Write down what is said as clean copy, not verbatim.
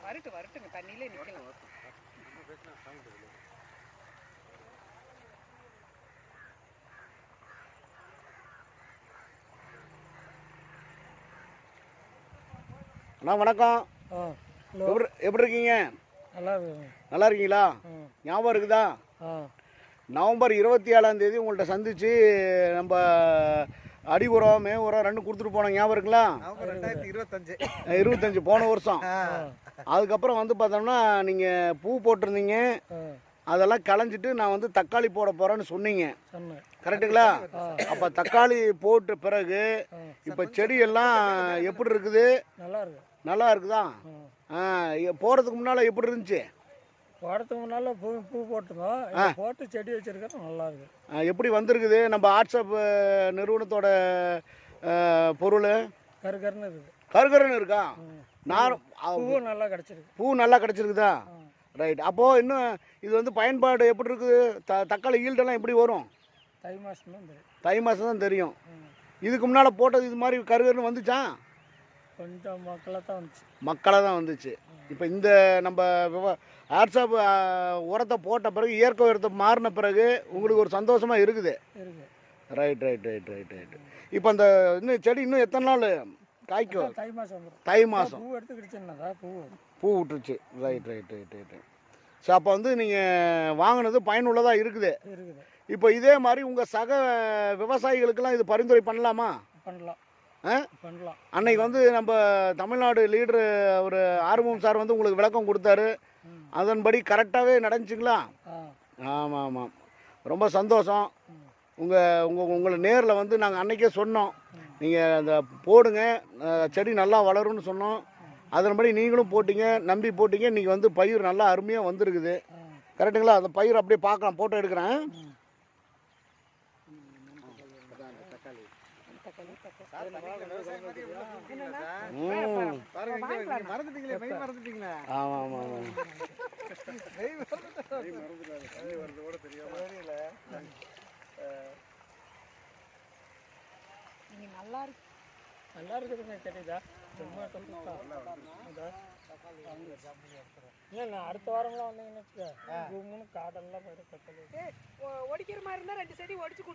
வரட்டுங்க தண்ணியிலே நிற்கலாம். அண்ணா வணக்கம். எப்படி இருக்கீங்க? நல்லா இருக்கீங்களா? ஞாபகம் இருக்குதா? நவம்பர் 27 உங்கள்கிட்ட சந்திச்சு நம்ம அடி உரம் மே உரம் ரெண்டும் கொடுத்துட்டு போனோம். ஞாபகம் இருக்குங்களா? 25 போன வருஷம். அதுக்கப்புறம் வந்து பார்த்தோம்னா நீங்கள் பூ போட்டிருந்தீங்க. அதெல்லாம் களைஞ்சிட்டு நான் வந்து தக்காளி போட போகிறேன்னு சொன்னீங்க. கரெக்டுங்களா? அப்போ தக்காளி போட்ட பிறகு இப்போ செடியெல்லாம் எப்படி இருக்குது? நல்லா இருக்குதா? போகிறதுக்கு முன்னால் எப்படி இருந்துச்சு? போகிறதுக்கு முன்னால் பூ போட்டுருந்தோம். போட்டு செடி வச்சுருக்கோம். நல்லா இருக்குது. எப்படி வந்திருக்குது? நம்ம வாட்ஸ்அப் நிறுவனத்தோட பொருள் கருகருன்னு இருக்குது. கருகருன்னு இருக்கா? பூ நல்லா கிடச்சிருக்கு. பூ நல்லா கிடச்சிருக்குதா? ரைட். அப்போது இன்னும் இது வந்து பயன்பாடு எப்படி இருக்குது? தக்காளி ஈல்டெல்லாம் எப்படி வரும்? தை மாதம் தான் தெரியும். இதுக்கு முன்னால் போட்டது இது மாதிரி கருகருன்னு வந்துச்சா? கொஞ்சம் மக்களை தான் வந்துச்சு. இப்போ இந்த நம்ம வாட்ஸ்அப் உரத்தை போட்ட பிறகு இயற்கை உரத்தை மாறின பிறகு உங்களுக்கு ஒரு சந்தோஷமாக இருக்குது. ரைட். இப்போ அந்த இன்னும் செடி இன்னும் எத்தனை நாள் காய்க்கும்? தை மாதம் பூ விட்டுருச்சு. ரைட். ஸோ அப்போ வந்து நீங்கள் வாங்கினது பயனுள்ளதாக இருக்குது. இப்போ இதே மாதிரி உங்கள் சக விவசாயிகளுக்கெல்லாம் இது பரிந்துரை பண்ணலாமா? பண்ணலாம். அன்னைக்கு வந்து நம்ம தமிழ்நாடு லீடரு ஒரு ஆர்வம் சார் வந்து உங்களுக்கு விளக்கம் கொடுத்தாரு. அதன்படி கரெக்டாகவே நடந்துச்சுங்களா? ஆமாம். ரொம்ப சந்தோஷம். உங்களை நேரில் வந்து நாங்கள் அன்றைக்கே சொன்னோம். நீங்கள் அந்த போடுங்க, செடி நல்லா வளரும்னு சொன்னோம். அதன்படி நீங்களும் போட்டிங்க, நம்பி போட்டிங்க. இன்றைக்கி வந்து பயிர் நல்லா அருமையாக வந்திருக்குது. கரெக்டுங்களா? அந்த பயிர் அப்படியே பார்க்கலாம், ஃபோட்டோ எடுக்கிறேன். நல்லா இருக்குதுங்க. தெரியுதா? இல்லை அடுத்த வாரம்லாம் வந்தீங்கன்னு வச்சுக்க காடெல்லாம் ஒடிக்கிற மாதிரி இருந்தால் 2 செடி ஒடிச்சு கொடு.